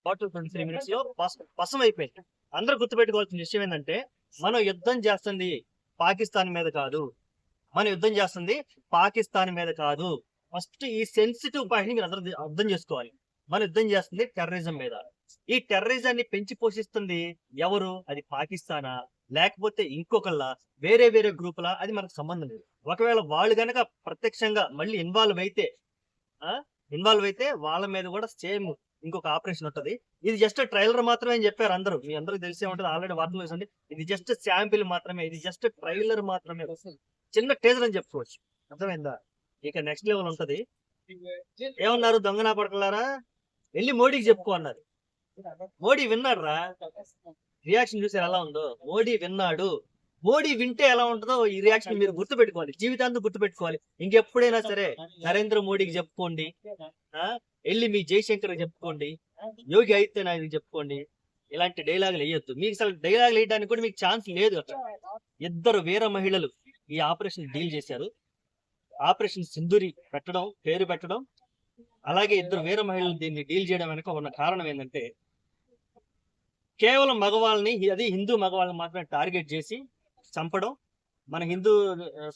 Total 23 minutes లో పసం అయిపోయింది. అందరూ గుర్తుపెట్టుకోవాల్సిన విషయం ఏంటంటే, మనం యుద్ధం చేస్తుంది పాకిస్తాన్ మీద కాదు. మనం యుద్ధం చేస్తుంది పాకిస్తాన్ మీద కాదు. ఫస్ట్ ఈ సెన్సిటివ్ పాయింట్ మీరు అందరూ అర్థం చేసుకోవాలి. మనం యుద్ధం చేస్తుంది టెర్రరిజం మీద. ఈ టెర్రరిజాన్ని పెంచి పోషిస్తుంది ఎవరు? అది పాకిస్తానా, లేకపోతే ఇంకొకళ్ళ, వేరే వేరే గ్రూపులా, అది మనకు సంబంధం లేదు. ఒకవేళ వాళ్ళు గనక ప్రత్యక్షంగా మళ్ళీ ఇన్వాల్వ్ అయితే వాళ్ళ మీద కూడా సేమ్ ఇంకొక ఆపరేషన్ ఉంటది. ఇది జస్ట్ ట్రైలర్ మాత్రమే అని చెప్పారు అందరూ. మీ అందరికి తెలిసే ఉంటుంది, ఆల్రెడీ వార్తలు చూసండి. ఇది జస్ట్ శాంపిల్ మాత్రమే, ఇది జస్ట్ ట్రైలర్ మాత్రమే, చిన్న టేజర్ అని చెప్పుకోవచ్చు. అర్థమైందా? ఇక నెక్స్ట్ లెవెల్ ఉంటది. ఏమన్నారు? దొంగనా కొడకలారా, వెళ్ళి మోడీకి చెప్పుకో అన్నారు. మోడీ విన్నాడు రా. రియాక్షన్ చూసారు ఎలా ఉందో? మోడీ విన్నాడు. మోడీ వింటే ఎలా ఉంటుందో ఈ రియాక్షన్ మీరు గుర్తుపెట్టుకోవాలి, జీవితాంతం గుర్తుపెట్టుకోవాలి. ఇంకెప్పుడైనా సరే నరేంద్ర మోడీకి చెప్పుకోండి, వెళ్ళి మీ జైశంకర్ చెప్పుకోండి, యోగి ఆదిత్యనాథ్కి చెప్పుకోండి. ఇలాంటి డైలాగులు వేయొద్దు. మీకు అసలు డైలాగులు వేయడానికి కూడా మీకు ఛాన్స్ లేదు. అక్కడ ఇద్దరు వీర మహిళలు ఈ ఆపరేషన్ డీల్ చేశారు. ఆపరేషన్ సింధూరి పేరు పెట్టడం, అలాగే ఇద్దరు వీర మహిళలు దీన్ని డీల్ చేయడం వెనక ఉన్న కారణం ఏంటంటే, కేవలం మగవాళ్ళని, అది హిందూ మగవాళ్ళని మాత్రమే టార్గెట్ చేసి చంపడం. మన హిందూ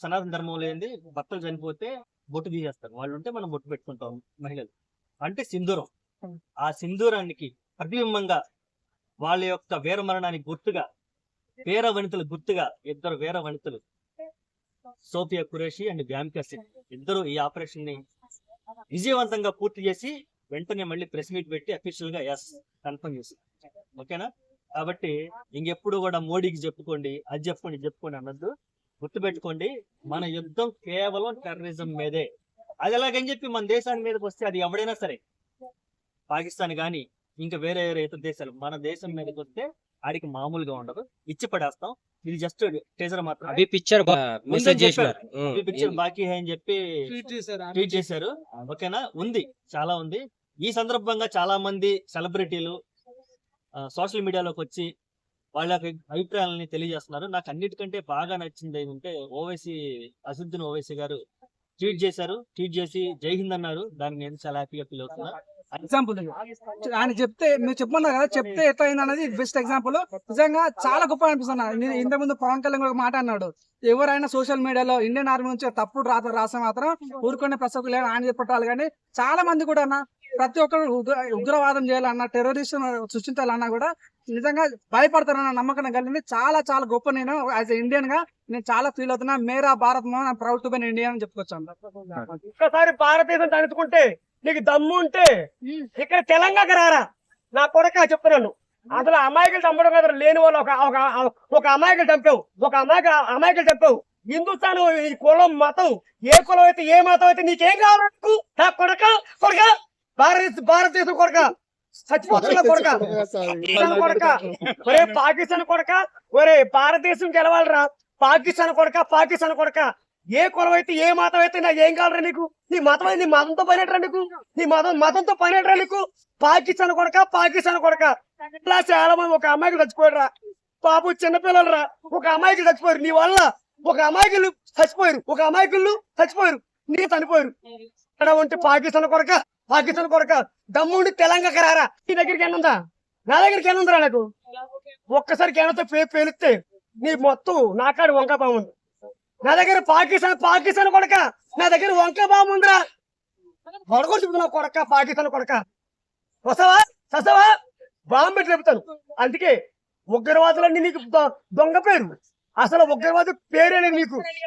సనాతన ధర్మంలో ఏంది, భర్తలు చనిపోతే బొట్టు తీసేస్తారు. వాళ్ళు ఉంటే మనం బొట్టు పెట్టుకుంటాం మహిళలు. అంటే సింధూరం. ఆ సింధూరానికి ప్రతిబింబంగా వాళ్ళ యొక్క వీర మరణానికి గుర్తుగా, వీర వనితలు గుర్తుగా ఇద్దరు వీర వనితలు, సోఫియా ఖురేషి అండ్ బ్యామికా సింగ్, ఇద్దరు ఈ ఆపరేషన్ ని విజయవంతంగా పూర్తి చేసి వెంటనే మళ్ళీ ప్రెస్ మీట్ పెట్టి అఫీషియల్ గా కన్ఫర్మ్ చేసి. ఓకేనా? కాబట్టి ఇంకెప్పుడు కూడా మోడీకి చెప్పుకోండి, అది చెప్పుకోండి అన్నద్దు. గుర్తుపెట్టుకోండి, మన యుద్ధం కేవలం టెర్రరిజం మీదే. అది ఎలాగని చెప్పి మన దేశానికి మీదకి వస్తే, అది ఎవడైనా సరే, పాకిస్తాన్ గానీ ఇంకా వేరే వేరే ఇతర దేశాలు, మన దేశం మీదకి వస్తే ఆడికి మామూలుగా ఉండదు, ఇచ్చి పడేస్తాం. ఇది జస్ట్ టీజర్ మాత్రం. పిక్చర్ బాకీ అని చెప్పి ట్వీట్ చేశారు. ఓకేనా? ఉంది, చాలా ఉంది. ఈ సందర్భంగా చాలా మంది సెలబ్రిటీలు సోషల్ మీడియాలోకి వచ్చి వాళ్ళ అభిప్రాయాలని తెలియజేస్తున్నారు. నాకు అన్నిటికంటే బాగా నచ్చింది ఏంటంటే, అసదుద్దీన్ ఓవైసీ గారు ట్వీట్ చేశారు. ట్వీట్ చేసి జై హింద్ అన్నారు. దాన్ని నేను చాలా హ్యాపీగా ఫీల్ అవుతున్నా. ఎగ్జాంపుల్ ఆయన చెప్తే, మీరు చెప్పమన్నారు కదా, చెప్తే ఎట్లా అయింది అనేది బెస్ట్ ఎగ్జాంపుల్. నిజంగా చాలా గొప్ప అనిపిస్తుంది. ఇంత ముందు పవన్ కళ్యాణ్ ఒక మాట అన్నాడు, ఎవరైనా సోషల్ మీడియాలో ఇండియన్ ఆర్మీ నుంచి తప్పుడు రాసే మాత్రం ఊరుకునే ప్రసక్తి లేదు ఆయన చెప్పాలి. కానీ చాలా మంది కూడా ప్రతి ఒక్కరు ఉగ్రవాదం చేయాలన్నా, టెర్రరిస్ట్ సృష్టించాలన్నా కూడా నిజంగా భయపడతారన్న నమ్మకం కలిగింది. చాలా చాలా గొప్ప. నేను యాజ్ ఇండియన్ గా నేను చాలా ఫీల్ అవుతున్నా. మేరా Bharat proud to be Indian అని చెప్పుకొచ్చాను. ఒక్కసారి భారతదేశం తలుచుకుంటే, నీకు దమ్ము ఉంటే ఇక్కడ తెలంగాణకి రారా నా కొడక చెప్తున్నాను. అసలు అమాయకులు చంపడం కదా, లేని వాళ్ళు ఒక అమాయకులు చంపావు, అమాయకులు చంపావు. హిందుస్థాన్ ఈ కులం మతం, ఏ కులం అయితే ఏ మతం అయితే నీకేం కావాలి నా కొడక? భారతదేశం కొడక, చచ్చిపోతున్నా కొడక, ఒరే పాకిస్తాన్ కొడక, ఒరే భారతదేశం గెలవాలరా పాకిస్తాన్ కొడక. ఏ కులం అయితే ఏ మతం అయితే నాకు ఏం కావాలరా నీకు? నీ మతంతో పనేట్రా నీకు? మతంతో పనేట్రా నీకు? పాకిస్తాన్ కొడక. ఇట్లా చాలా మంది ఒక అమ్మాయికి చచ్చిపోయారా బాబు, చిన్నపిల్లలు రా, ఒక అమ్మాయికి చచ్చిపోయారు నీ వల్ల. ఒక అమాయకులు చచ్చిపోయారు, నీ చనిపోయారు. ఇక్కడ ఉంటే పాకిస్తాన్ కొడక దమ్ముండి తెలంగాణకి రారా. నీ దగ్గరికి ఏనుందా? నా దగ్గరికి ఏనుందిరా నాకు? ఒక్కసారి కేనతో పేలిస్తే నీ మొత్తం నాకాడు వంక బాగుంది. నా దగ్గర పాకిస్తాన్ కొడక, నా దగ్గర వంక బాగుందిరా. పడగొట్టుకున్నా కొడక, పాకిస్తాన్ కొడక. వస్తావా బాంబు పెట్టి చెప్తాను. అందుకే ఉగ్రవాదులన్నీ నీకు దొంగ పేరు. అసలు ఉగ్రవాది పేరే నీకు.